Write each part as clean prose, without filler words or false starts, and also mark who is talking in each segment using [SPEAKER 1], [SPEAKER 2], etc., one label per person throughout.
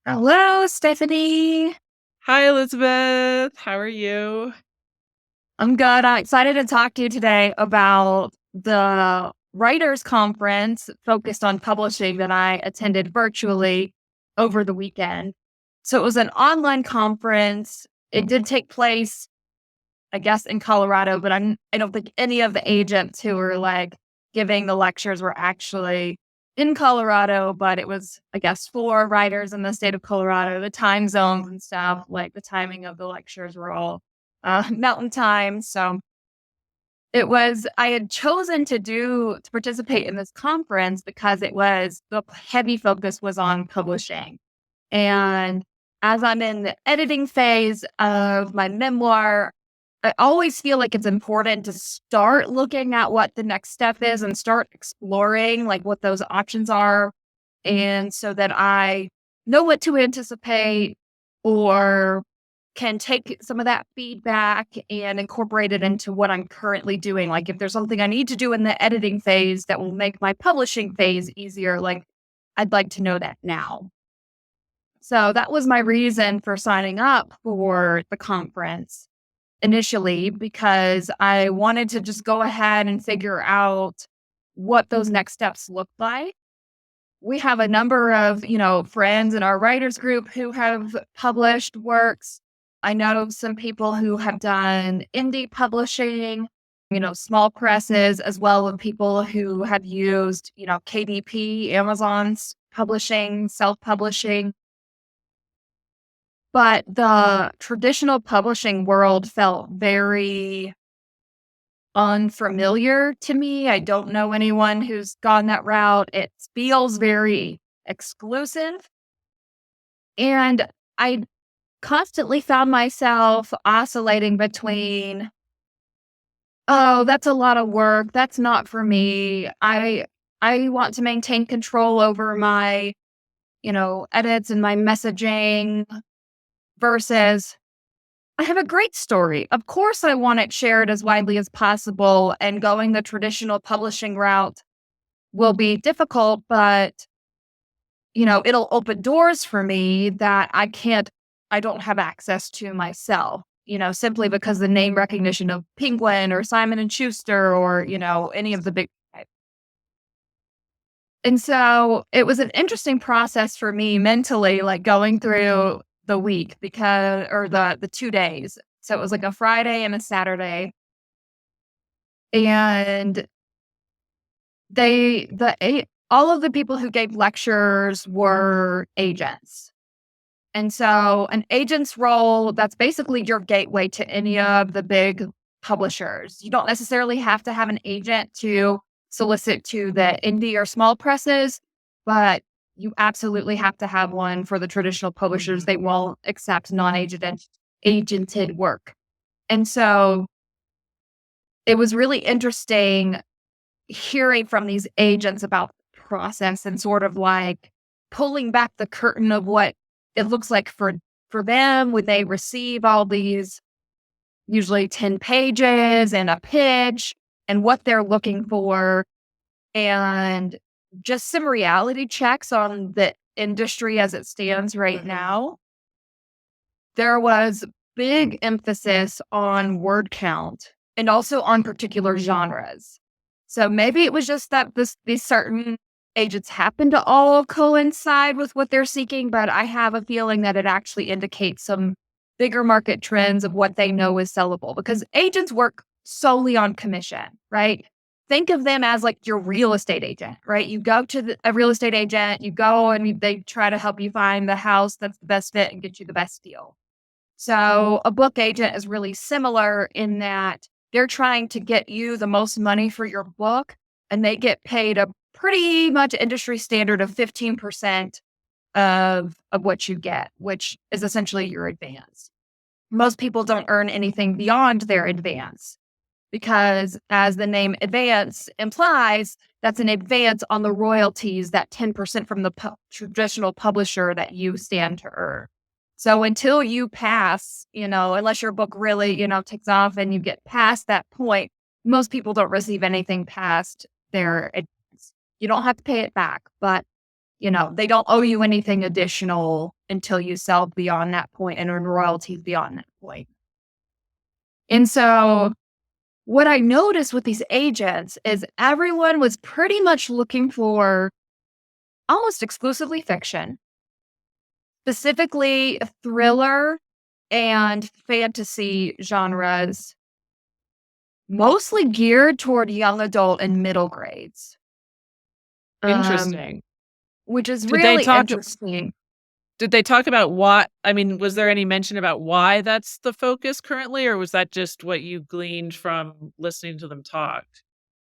[SPEAKER 1] Hello, Stephanie.
[SPEAKER 2] Hi, Elizabeth. How are you?
[SPEAKER 1] I'm good. I'm excited to talk to you today about the writers conference focused on publishing that I attended virtually over the weekend. So it was an online conference. It did take place, I guess, in Colorado, but I don't think any of the agents who were like giving the lectures were actually in Colorado, but it was, I guess, for writers in the state of Colorado. The time zones and stuff, like the timing of the lectures were all mountain time. So I had chosen to participate in this conference because the heavy focus was on publishing. And as I'm in the editing phase of my memoir, I always feel like it's important to start looking at what the next step is and start exploring like what those options are. And so that I know what to anticipate or can take some of that feedback and incorporate it into what I'm currently doing. Like if there's something I need to do in the editing phase that will make my publishing phase easier, like I'd like to know that now. So that was my reason for signing up for the conference initially, because I wanted to just go ahead and figure out what those next steps look like. We have a number of, friends in our writers group who have published works. I know some people who have done indie publishing, small presses, as well as people who have used, KDP, Amazon's publishing, self publishing. But the traditional publishing world felt very unfamiliar to me. I don't know anyone who's gone that route. It feels very exclusive. And I constantly found myself oscillating between, oh, that's a lot of work. That's not for me. I want to maintain control over my, edits and my messaging versus I have a great story. Of course, I want it shared as widely as possible, and going the traditional publishing route will be difficult, but it'll open doors for me that I don't have access to myself, simply because the name recognition of Penguin or Simon and Schuster or, any of the big. And so it was an interesting process for me mentally, like going through the week or the 2 days. So it was like a Friday and a Saturday. And all of the people who gave lectures were agents. And so an agent's role, that's basically your gateway to any of the big publishers. You don't necessarily have to have an agent to solicit to the indie or small presses, but you absolutely have to have one for the traditional publishers. They won't accept agented work. And so it was really interesting hearing from these agents about the process and sort of like pulling back the curtain of what it looks like for them when they receive all these usually 10 pages and a pitch and what they're looking for, and just some reality checks on the industry as it stands right now. There was big emphasis on word count and also on particular genres. So maybe it was just that these certain agents happen to all coincide with what they're seeking, but I have a feeling that it actually indicates some bigger market trends of what they know is sellable, because agents work solely on commission, right? Think of them as like your real estate agent, right? You go to a real estate agent, you go and they try to help you find the house that's the best fit and get you the best deal. So a book agent is really similar in that they're trying to get you the most money for your book, and they get paid a pretty much industry standard of 15% of what you get, which is essentially your advance. Most people don't earn anything beyond their advance because, as the name advance implies, that's an advance on the royalties, that 10% from the traditional publisher that you stand to earn. So until you pass, unless your book really, takes off and you get past that point, most people don't receive anything past their advance. You don't have to pay it back, but They don't owe you anything additional until you sell beyond that point and earn royalties beyond that point. And so what I noticed with these agents is everyone was pretty much looking for almost exclusively fiction, specifically thriller and fantasy genres, mostly geared toward young adult and middle grades,
[SPEAKER 2] Interesting.
[SPEAKER 1] which is
[SPEAKER 2] Did they
[SPEAKER 1] really
[SPEAKER 2] talk
[SPEAKER 1] interesting.
[SPEAKER 2] did they talk about why I mean, was there any mention about why that's the focus currently, or was that just what you gleaned from listening to them talk?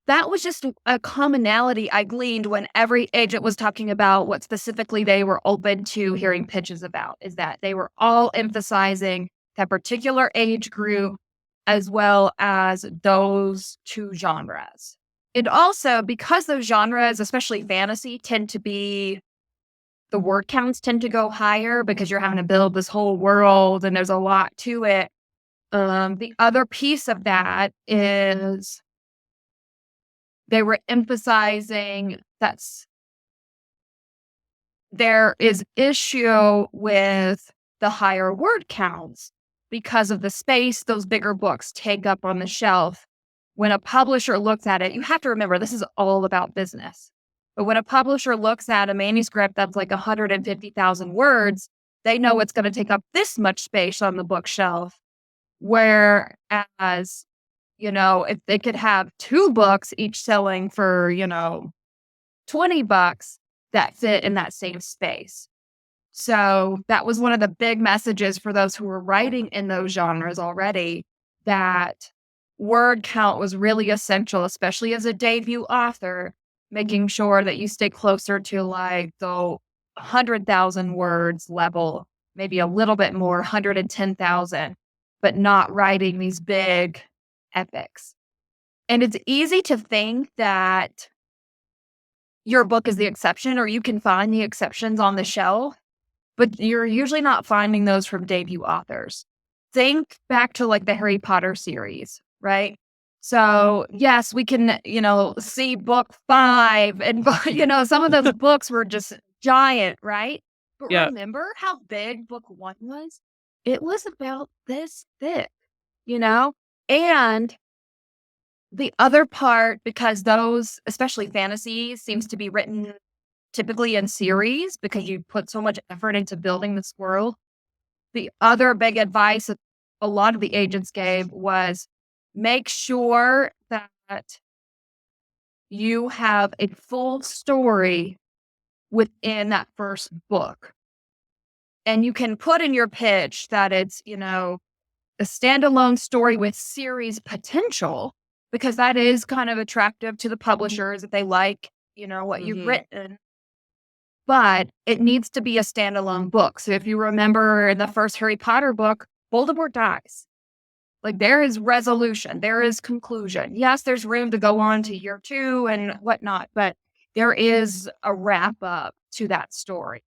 [SPEAKER 1] That was just a commonality I gleaned when every agent was talking about what specifically they were open to hearing pitches about, is that they were all emphasizing that particular age group as well as those two genres. And also because those genres, especially fantasy, the word counts tend to go higher because you're having to build this whole world and there's a lot to it. The other piece of that is they were emphasizing that there is issue with the higher word counts because of the space those bigger books take up on the shelf. When a publisher looks at it, you have to remember this is all about business. But when a publisher looks at a manuscript that's like 150,000 words, they know it's going to take up this much space on the bookshelf. Whereas if they could have two books each selling for, $20 that fit in that same space. So that was one of the big messages for those who were writing in those genres already, that word count was really essential, especially as a debut author, making sure that you stay closer to like the 100,000 words level, maybe a little bit more, 110,000, but not writing these big epics. And it's easy to think that your book is the exception, or you can find the exceptions on the shelf, but you're usually not finding those from debut authors. Think back to like the Harry Potter series, right? So yes, we can, see book 5 and, some of those books were just giant, right? But
[SPEAKER 2] Yeah.
[SPEAKER 1] remember how big book 1 was? It was about this thick, and the other part, because those, especially fantasy, seems to be written typically in series because you put so much effort into building this world. The other big advice that a lot of the agents gave was make sure that you have a full story within that first book. And you can put in your pitch that it's, a standalone story with series potential, because that is kind of attractive to the publishers if they like, what you've written. But it needs to be a standalone book. So if you remember in the first Harry Potter book, Voldemort dies. Like there is resolution, there is conclusion. Yes, there's room to go on to year 2 and whatnot, but there is a wrap up to that story.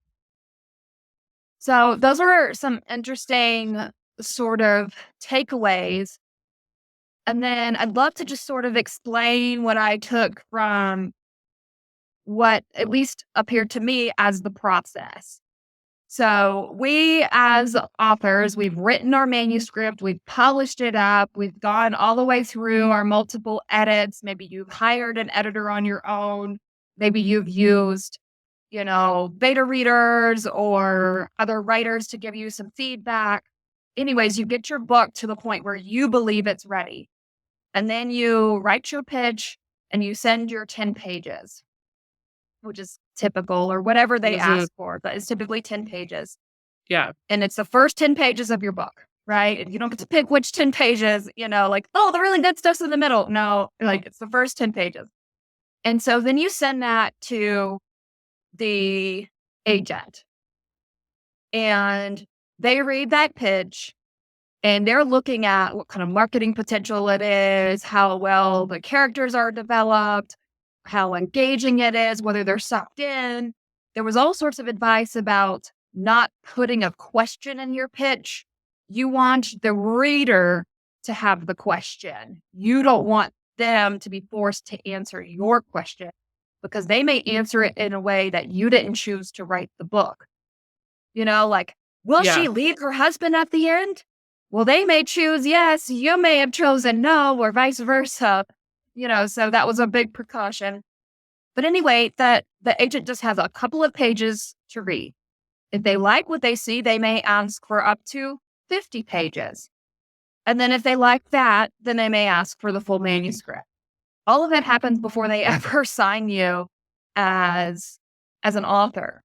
[SPEAKER 1] So those are some interesting sort of takeaways. And then I'd love to just sort of explain what I took from what at least appeared to me as the process. So we as authors, we've written our manuscript, we've polished it up, we've gone all the way through our multiple edits. Maybe you've hired an editor on your own. Maybe you've used, beta readers or other writers to give you some feedback. Anyways, you get your book to the point where you believe it's ready. And then you write your pitch and you send your 10 pages, which is typical, or whatever they ask for, but it's typically 10 pages.
[SPEAKER 2] Yeah.
[SPEAKER 1] And it's the first 10 pages of your book, right? And you don't get to pick which 10 pages, like, oh, the really good stuff's in the middle. No, like it's the first 10 pages. And so then you send that to the agent and they read that pitch and they're looking at what kind of marketing potential it is, how well the characters are developed, how engaging it is, whether they're sucked in. There was all sorts of advice about not putting a question in your pitch. You want the reader to have the question. You don't want them to be forced to answer your question. because they may answer it in a way that you didn't choose to write the book. Like, will
[SPEAKER 2] Yeah.
[SPEAKER 1] she leave her husband at the end? Well, they may choose yes, you may have chosen no, or vice versa. So that was a big precaution. But anyway, that the agent just has a couple of pages to read. If they like what they see, they may ask for up to 50 pages. And then if they like that, then they may ask for the full manuscript. All of it happens before they ever sign you as an author.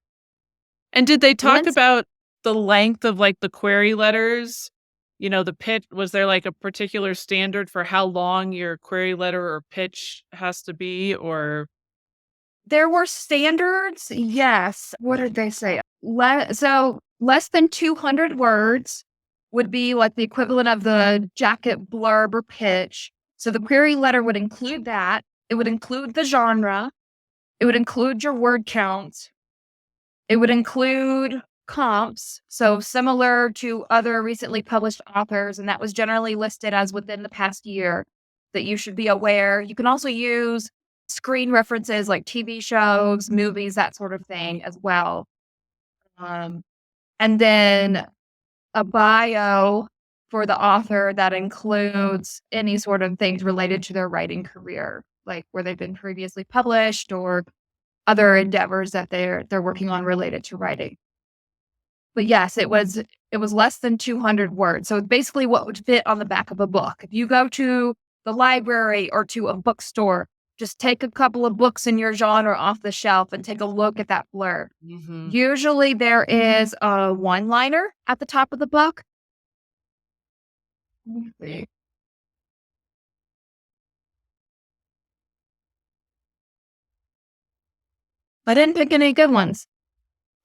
[SPEAKER 2] And did they talk
[SPEAKER 1] Once
[SPEAKER 2] about the length of, like, the query letters? The pitch, was there, like, a particular standard for how long your query letter or pitch has to be, or
[SPEAKER 1] there were standards, yes. What did they say? So less than 200 words would be like the equivalent of the jacket blurb or pitch. So the query letter would include that. It would include the genre. It would include your word count. It would include comps, so similar to other recently published authors, and that was generally listed as within the past year that you should be aware. You can also use screen references like TV shows, movies, that sort of thing as well. And then a bio for the author that includes any sort of things related to their writing career, like where they've been previously published or other endeavors that they're working on related to writing. But yes, it was less than 200 words. So it's basically what would fit on the back of a book. If you go to the library or to a bookstore, just take a couple of books in your genre off the shelf and take a look at that blurb.
[SPEAKER 2] Mhm.
[SPEAKER 1] Usually there is a one-liner at the top of the book. I didn't pick any good ones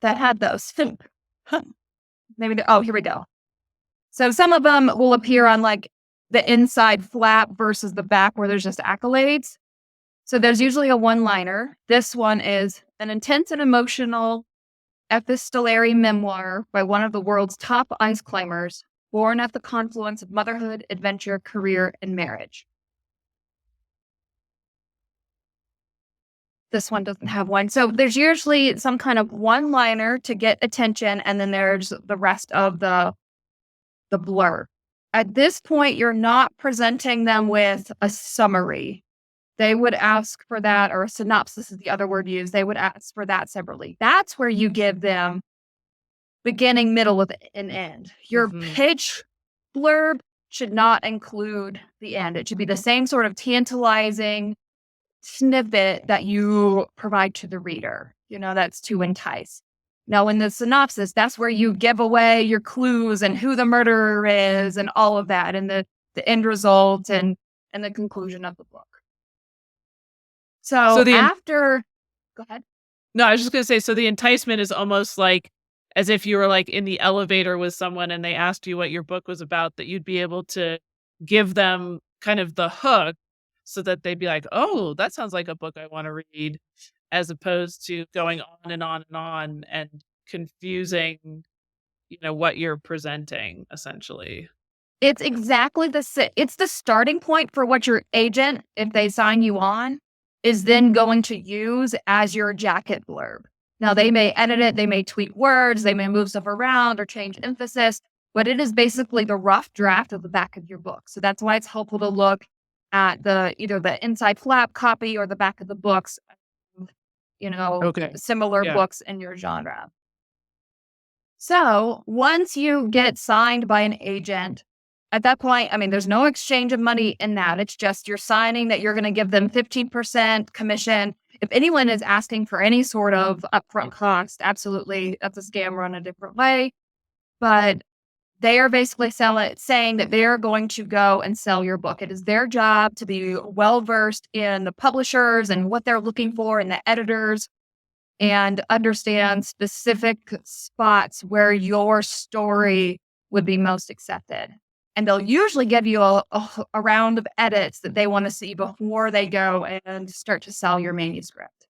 [SPEAKER 1] that had those. Maybe, here we go. So some of them will appear on like the inside flap versus the back where there's just accolades. So there's usually a one-liner. This one is an intense and emotional epistolary memoir by one of the world's top ice climbers, born at the confluence of motherhood, adventure, career, and marriage. This one doesn't have one. So there's usually some kind of one-liner to get attention, and then there's the rest of the blur. At this point, you're not presenting them with a summary. They would ask for that, or a synopsis is the other word used. They would ask for that separately. That's where you give them beginning, middle, and end. Your pitch blurb should not include the end. It should be the same sort of tantalizing snippet that you provide to the reader. That's to entice. Now, in the synopsis, that's where you give away your clues and who the murderer is and all of that, and the end result and the conclusion of the book. So
[SPEAKER 2] go
[SPEAKER 1] ahead.
[SPEAKER 2] No, I was just gonna say, so the enticement is almost like as if you were, like, in the elevator with someone and they asked you what your book was about, that you'd be able to give them kind of the hook so that they'd be like, "Oh, that sounds like a book I wanna read," as opposed to going on and on and on and confusing, what you're presenting, essentially.
[SPEAKER 1] It's exactly it's the starting point for what your agent, if they sign you on, is then going to use as your jacket blurb. Now, they may edit it, they may tweak words, they may move stuff around or change emphasis, but it is basically the rough draft of the back of your book. So that's why it's helpful to look at either the inside flap copy or the back of the books,
[SPEAKER 2] Okay.
[SPEAKER 1] similar
[SPEAKER 2] Yeah.
[SPEAKER 1] books in your genre. So once you get signed by an agent, at that point, there's no exchange of money in that. It's just you're signing that you're going to give them 15% commission. If anyone is asking for any sort of upfront cost, absolutely, that's a scam run a different way. But they are basically saying that they're going to go and sell your book. It is their job to be well-versed in the publishers and what they're looking for and the editors, and understand specific spots where your story would be most accepted. And they'll usually give you a round of edits that they want to see before they go and start to sell your manuscript.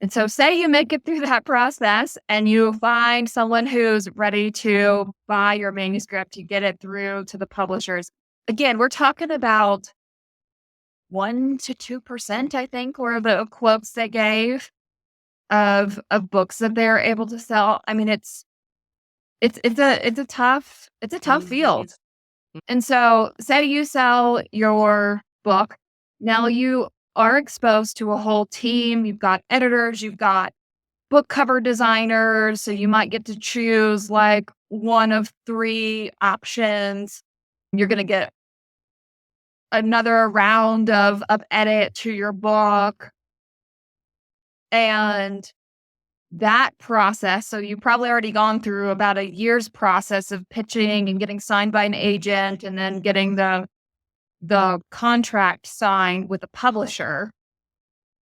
[SPEAKER 1] And so say you make it through that process and you find someone who's ready to buy your manuscript, you get it through to the publishers. Again, we're talking about 1 to 2%, I think, were the quotes they gave of books that they're able to sell. I mean, it's a tough field.
[SPEAKER 2] Mhm.
[SPEAKER 1] And so, say you sell your book, now you are exposed to a whole team. You've got editors, you've got book cover designers, so you might get to choose like one of three options. You're going to get another round of edit to your book, and that process, so you've probably already gone through about a year's process of pitching and getting signed by an agent and then getting the contract signed with the publisher.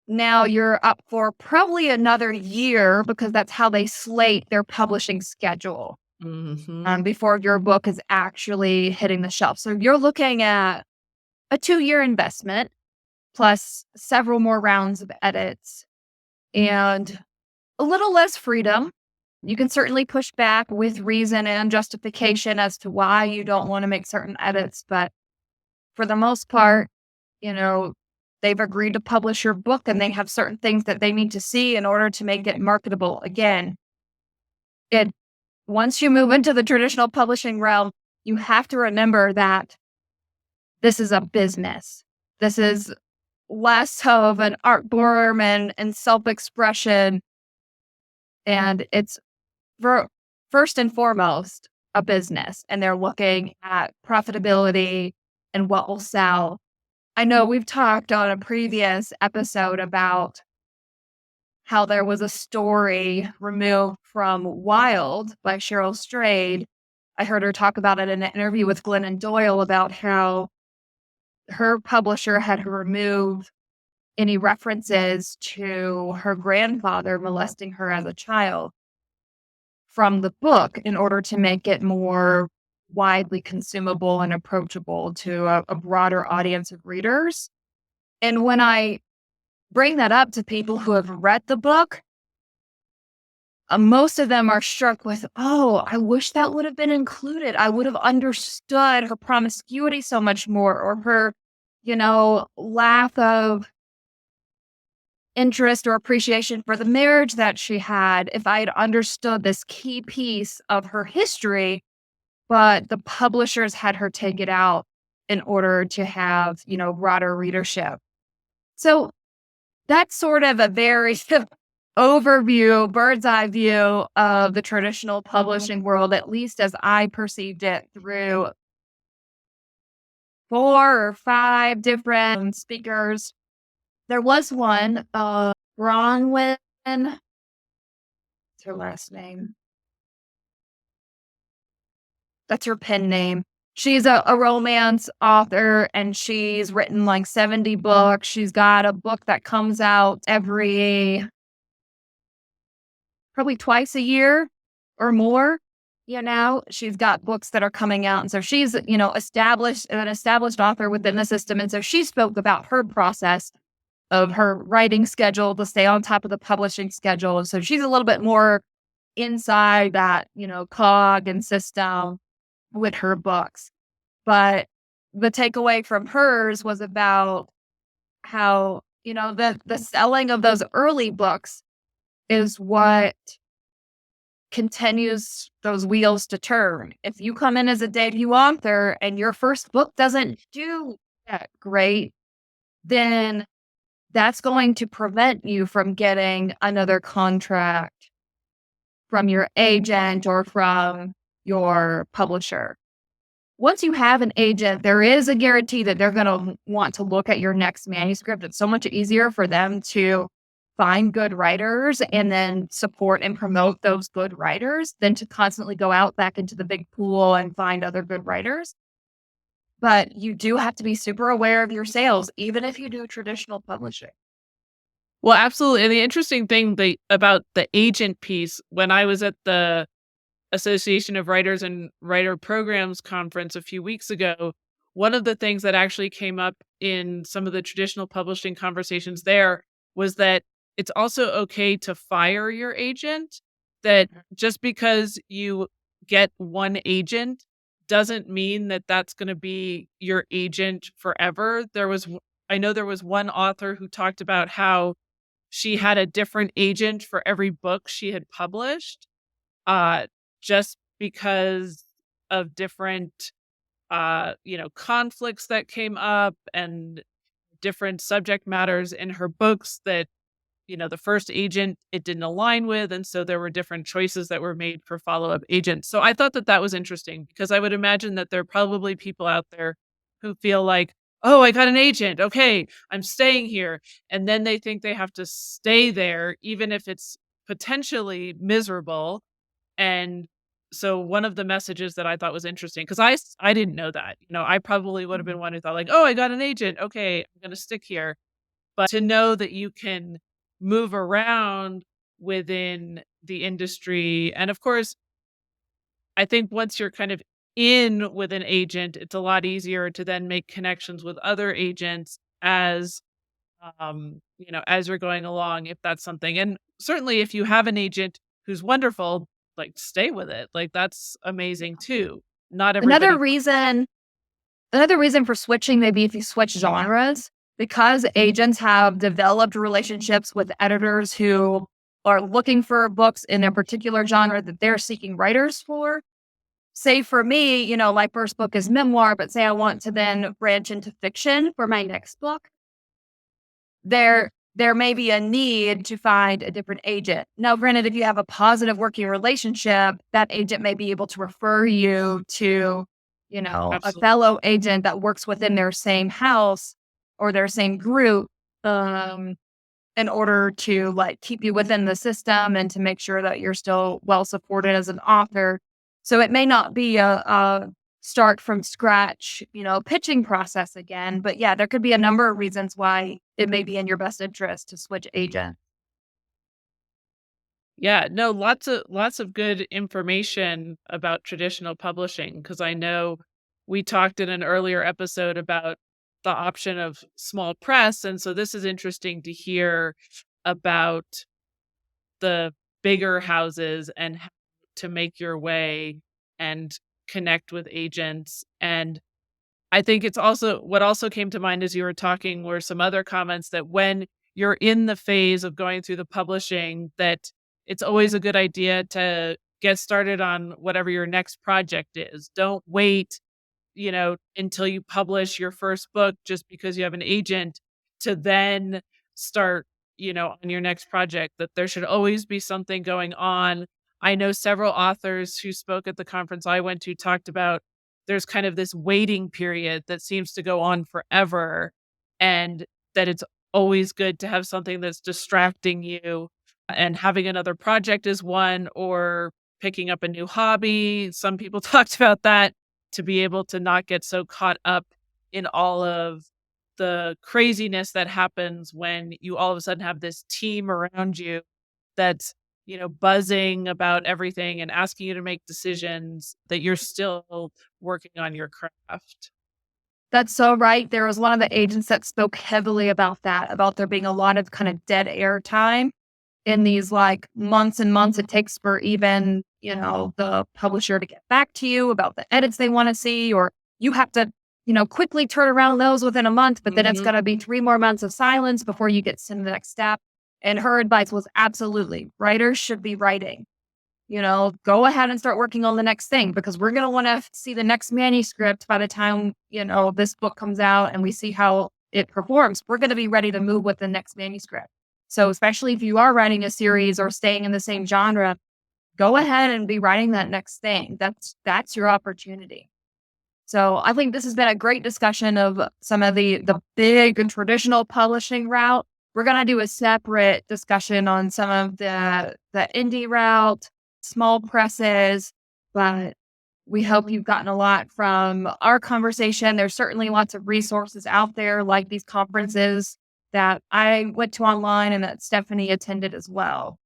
[SPEAKER 1] Now you're up for probably another year because that's how they slate their publishing schedule
[SPEAKER 2] Mhm.
[SPEAKER 1] before your book is actually hitting the shelf. So you're looking at a 2-year investment plus several more rounds of edits and a little less freedom. You can certainly push back with reason and justification as to why you don't want to make certain edits, but for the most part, you know, they've agreed to publish your book and they have certain things that they need to see in order to make it marketable. Again, it once you move into the traditional publishing realm, you have to remember that this is a business. This is less of an art form and self-expression. And it's ver- first and foremost a business. And they're looking at profitability and what will sell. I know we've talked on a previous episode about how there was a story removed from Wild by Cheryl Strayed. I heard her talk about it in an interview with Glennon Doyle about how her publisher had her remove any references to her grandfather molesting her as a child from the book in order to make it more widely consumable and approachable to a broader audience of readers. And when I bring that up to people who have read the book, most of them are struck with, oh, I wish that would have been included. I would have understood her promiscuity so much more, or her, lack of interest or appreciation for the marriage that she had if I had understood this key piece of her history, but the publishers had her take it out in order to have, broader readership. So that's sort of a very overview, bird's eye view of the traditional publishing world, at least as I perceived it through 4 or 5 different speakers. There was one, Bronwyn, what's her last name? That's her pen name. She's a romance author and she's written like 70 books. She's got a book that comes out every probably twice a year or more. She's got books that are coming out. And so she's, an established author within the system. And so she spoke about her process of her writing schedule to stay on top of the publishing schedule. And so she's a little bit more inside that, cog and system with her books. But the takeaway from hers was about how, the selling of those early books is what continues those wheels to turn. If you come in as a debut author and your first book doesn't do that great, then that's going to prevent you from getting another contract from your agent or from your publisher. Once you have an agent, there is a guarantee that they're going to want to look at your next manuscript. It's so much easier for them to find good writers and then support and promote those good writers than to constantly go out back into the big pool and find other good writers. But you do have to be super aware of your sales, even if you do traditional publishing.
[SPEAKER 2] Well, absolutely. And the interesting thing about the agent piece, when I was at the Association of Writers and Writer Programs conference a few weeks ago, one of the things that actually came up in some of the traditional publishing conversations there was that it's also okay to fire your agent, that just because you get one agent doesn't mean that that's going to be your agent forever. There was I know there was one author who talked about how she had a different agent for every book she had published, uh, just because of different, conflicts that came up and different subject matters in her books that, the first agent it didn't align with. And so there were different choices that were made for follow up agents. So I thought that that was interesting because I would imagine that there are probably people out there who feel like, oh, I got an agent. Okay, I'm staying here. And then they think they have to stay there, even if it's potentially miserable. And so one of the messages that I thought was interesting, because I didn't know that. I probably would have been one who thought like, "Oh, I got an agent. Okay, I'm gonna stick here." But to know that you can move around within the industry, and of course, I think once you're kind of in with an agent, it's a lot easier to then make connections with other agents as you're going along, if that's something. And certainly if you have an agent who's wonderful, like stay with it. Like that's amazing too. Not
[SPEAKER 1] Another
[SPEAKER 2] everybody.
[SPEAKER 1] reason Another reason for switching, maybe if you switch genres, because agents have developed relationships with editors who are looking for books in a particular genre that they're seeking writers for. Say for me, my first book is memoir, but say I want to then branch into fiction for my next book, there may be a need to find a different agent. Now, granted, if you have a positive working relationship, that agent may be able to refer you to, a
[SPEAKER 2] Absolutely.
[SPEAKER 1] fellow agent that works within their same house or their same group, um, in order to like keep you within the system and to make sure that you're still well supported as an author. So it may not be a start from scratch, pitching process again. But yeah, there could be a number of reasons why it may be in your best interest to switch agent.
[SPEAKER 2] Yeah, no, lots of good information about traditional publishing because I know we talked in an earlier episode about the option of small press, and so this is interesting to hear about the bigger houses and how to make your way and connect with agents. And I think it's also what also came to mind as you were talking were some other comments that when you're in the phase of going through the publishing, that it's always a good idea to get started on whatever your next project is. Don't wait, until you publish your first book just because you have an agent to then start, on your next project, that there should always be something going on. I know several authors who spoke at the conference I went to talked about there's kind of this waiting period that seems to go on forever and that it's always good to have something that's distracting you and having another project is one or picking up a new hobby. Some people talked about that to be able to not get so caught up in all of the craziness that happens when you all of a sudden have this team around you that's, buzzing about everything and asking you to make decisions that you're still working on your craft.
[SPEAKER 1] That's so right. There was one of the agents that spoke heavily about that, about there being a lot of kind of dead air time in these like months and months it takes for even, the publisher to get back to you about the edits they want to see, or you have to, quickly turn around those within a month, but then it's
[SPEAKER 2] Mhm.
[SPEAKER 1] going to be 3 more months of silence before you get to the next step. And her advice was absolutely writers should be writing. Go ahead and start working on the next thing because we're going to want to see the next manuscript by the time, this book comes out and we see how it performs. We're going to be ready to move with the next manuscript. So, especially if you are writing a series or staying in the same genre, go ahead and be writing that next thing. That's your opportunity. So, I think this has been a great discussion of some of the big and traditional publishing route. We're going to do a separate discussion on some of the indie route, small presses, but we hope you've gotten a lot from our conversation. There's certainly lots of resources out there, like these conferences that I went to online and that Stephanie attended as well.